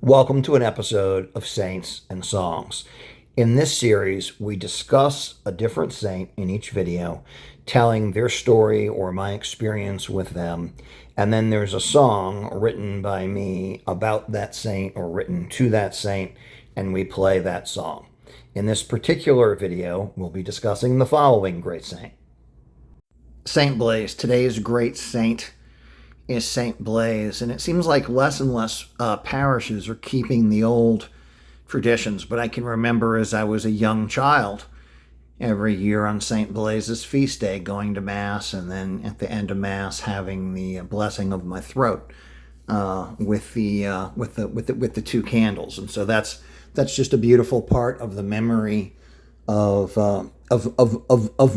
Welcome to an episode of Saints and Songs. In this series, we discuss a different saint in each video, telling their story or my experience with them. And then there's a song written by me about that saint or written to that saint, and we play that song. In this particular video, we'll be discussing the following great saint. Saint Blaise. Today's great saint is Saint Blaise, and it seems like less and less parishes are keeping the old traditions, but I can remember as I was a young child, every year on Saint Blaise's feast day, going to Mass, and then at the end of Mass having the blessing of my throat with the two candles. And so that's just a beautiful part of the memory of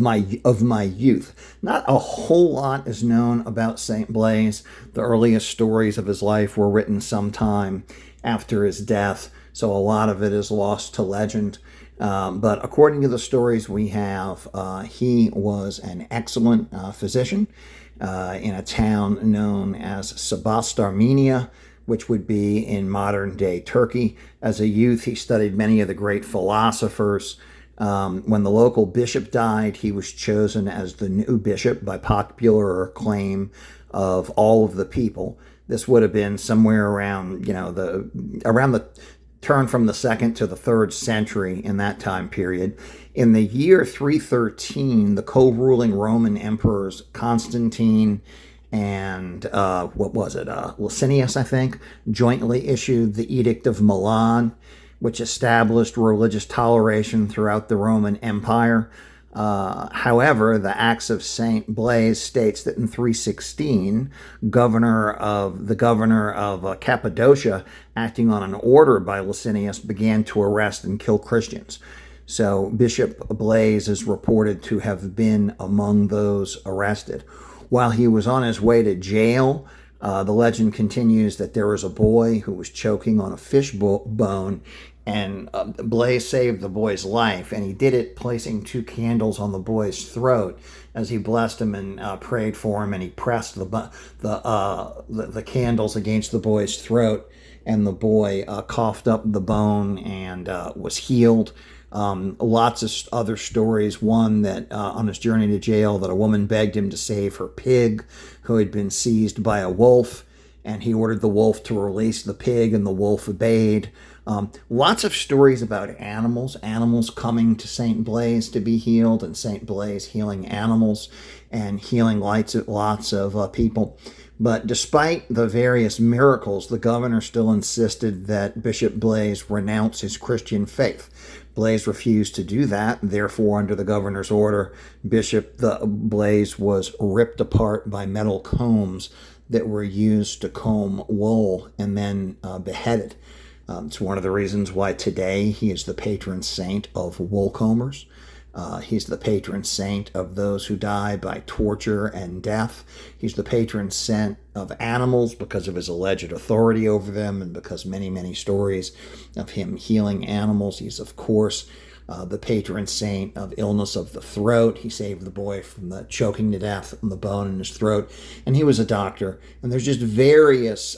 my youth. Not a whole lot is known about Saint Blaise. The earliest stories of his life were written sometime after his death, so a lot of it is lost to legend. But according to the stories we have, he was an excellent physician in a town known as Sebastarmenia, which would be in modern-day Turkey. As a youth, he studied many of the great philosophers. When the local bishop died, he was chosen as the new bishop by popular acclaim of all of the people. This would have been somewhere around, around the turn from the 2nd to the 3rd century in that time period. In the year 313, the co-ruling Roman emperors Constantine and Licinius, I think, jointly issued the Edict of Milan, which established religious toleration throughout the Roman Empire. However, the Acts of Saint Blaise states that in 316, the governor of Cappadocia, acting on an order by Licinius, began to arrest and kill Christians. So Bishop Blaise is reported to have been among those arrested. While he was on his way to jail, the legend continues that there was a boy who was choking on a fish bone, and Blaise saved the boy's life, and he did it placing 2 candles on the boy's throat as he blessed him and prayed for him, and he pressed the candles against the boy's throat, and the boy coughed up the bone and was healed. Lots of other stories. One that on his journey to jail, that a woman begged him to save her pig, who had been seized by a wolf, and he ordered the wolf to release the pig, and the wolf obeyed. Lots of stories about animals coming to Saint Blaise to be healed, and Saint Blaise healing animals and healing lots of people. But despite the various miracles, the governor still insisted that Bishop Blaise renounce his Christian faith. Blaise refused to do that. Therefore, under the governor's order, Bishop Blaise was ripped apart by metal combs that were used to comb wool and then beheaded. It's one of the reasons why today he is the patron saint of wool combers. He's the patron saint of those who die by torture and death. He's the patron saint of animals because of his alleged authority over them, and because many, many stories of him healing animals. He's, of course, the patron saint of illness of the throat. He saved the boy from the choking to death on the bone in his throat, and he was a doctor. And there's just various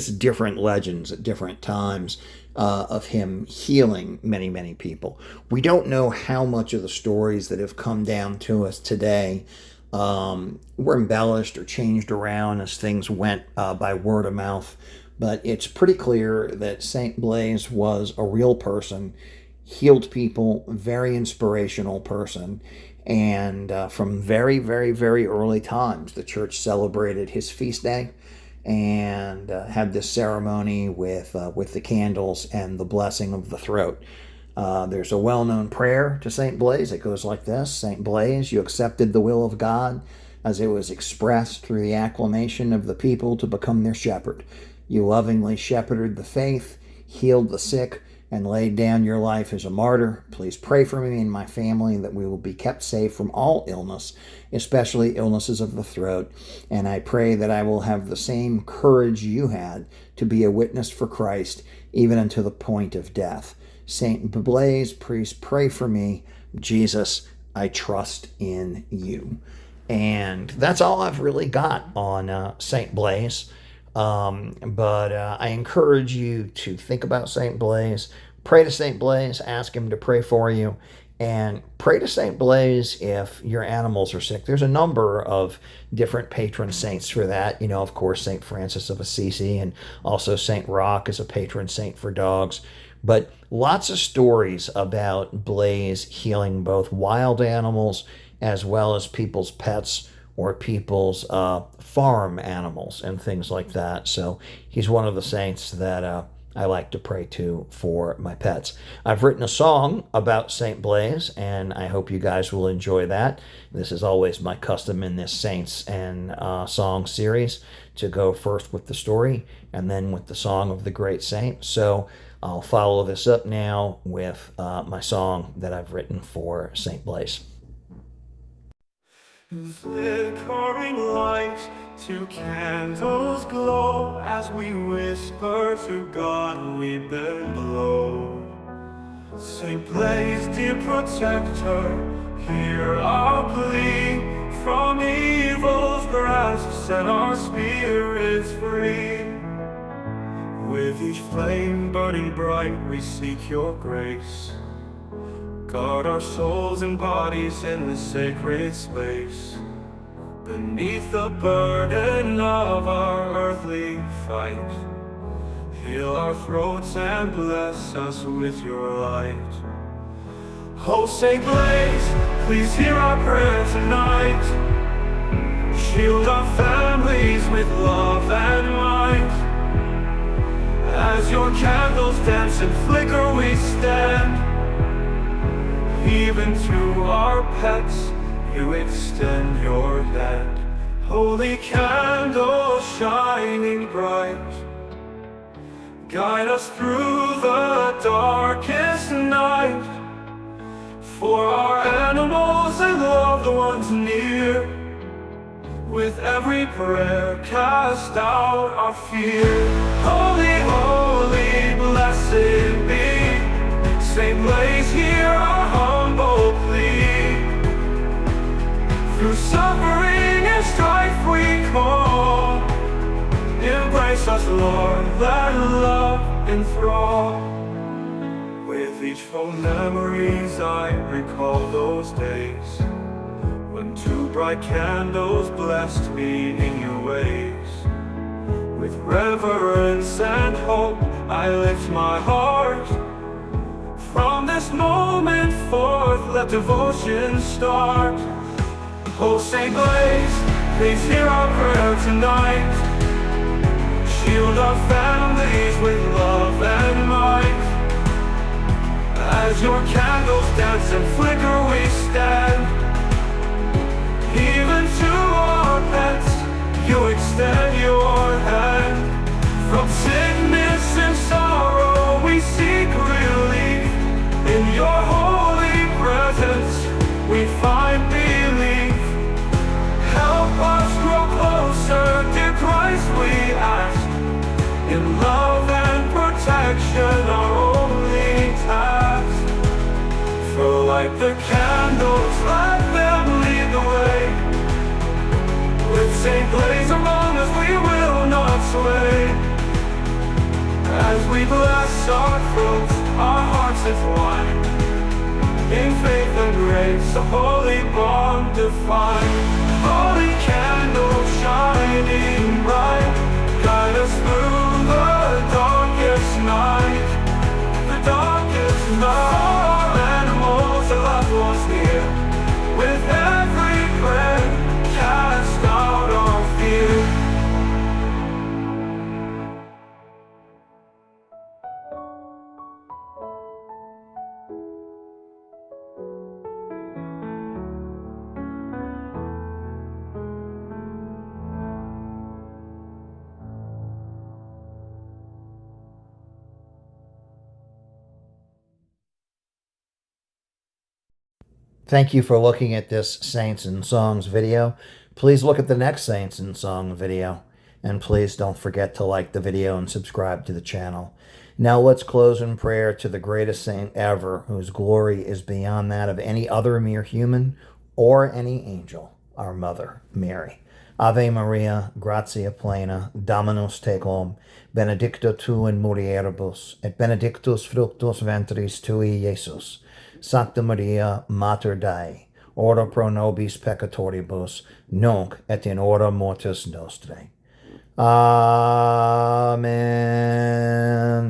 different legends at different times of him healing many, many people. We don't know how much of the stories that have come down to us today were embellished or changed around as things went by word of mouth, but it's pretty clear that Saint Blaise was a real person, healed people, very inspirational person, and from very, very, very early times, the church celebrated his feast day and had this ceremony with the candles and the blessing of the throat. There's a well-known prayer to Saint Blaise. It goes like this: Saint Blaise, you accepted the will of God as it was expressed through the acclamation of the people to become their shepherd. You lovingly shepherded the faith, healed the sick, and laid down your life as a martyr. Please pray for me and my family that we will be kept safe from all illness, especially illnesses of the throat. And I pray that I will have the same courage you had to be a witness for Christ, even unto the point of death. Saint Blaise, please pray for me. Jesus, I trust in you. And that's all I've really got on Saint Blaise. But I encourage you to think about St. Blaise, pray to St. Blaise, ask him to pray for you, and pray to St. Blaise if your animals are sick. There's a number of different patron saints for that. Of course, St. Francis of Assisi, and also St. Roch is a patron saint for dogs. But lots of stories about Blaise healing both wild animals as well as people's pets or people's farm animals and things like that. So he's one of the saints that I like to pray to for my pets. I've written a song about St. Blaise, and I hope you guys will enjoy that. This is always my custom in this Saints and Song series to go first with the story and then with the song of the great saint. So I'll follow this up now with my song that I've written for St. Blaise. Flickering light, two candles glow as we whisper to God we bend below. St. Blaise, dear protector, hear our plea. From evil's grasp, set our spirits free. With each flame burning bright, we seek your grace. Guard our souls and bodies in this sacred space. Beneath the burden of our earthly fight, heal our throats and bless us with your light. Oh, St. Blaise, please hear our prayer tonight. Shield our families with love and might. As your candles dance and flicker we stand. Even to our pets, you extend your hand. Holy candle shining bright, guide us through the darkest night. For our animals and loved ones near, with every prayer cast out our fear. Holy, holy, blessed be St. Blaise, hear our humble plea. Through suffering and strife we call, embrace us, Lord, let love enthrall. With each fond memories I recall those days, when two bright candles blessed me in your ways. With reverence and hope I lift my heart. From this moment forth, let devotion start. Oh, St. Blaise, please hear our prayer tonight. Shield our families with love and might. As your candles dance and flicker we stand. Even to our pets, you extend your hand. From sickness and sorrow we seek relief. In your holy presence we find belief. Help us grow closer, dear Christ, we ask. In love and protection our only task. For like the candles, let them lead the way. With St. Blaise among us we will not sway. As we bless our throats, our hearts entwine. In faith and grace, a holy bond define. Holy candle shining bright, guide us through the darkest night. The darkest night. Our animals and loved ones near, with every prayer cast out our fear. Thank you for looking at this Saints and Songs video. Please look at the next Saints and Song video. And please don't forget to like the video and subscribe to the channel. Now let's close in prayer to the greatest saint ever, whose glory is beyond that of any other mere human or any angel, our Mother, Mary. Ave Maria, gratia plena, Dominus tecum, benedicta tu in mulieribus, et benedictus fructus ventris tui, Iesus. Sancta Maria, Mater Dei, ora pro nobis peccatoribus, nunc et in hora mortis nostrae. Amen.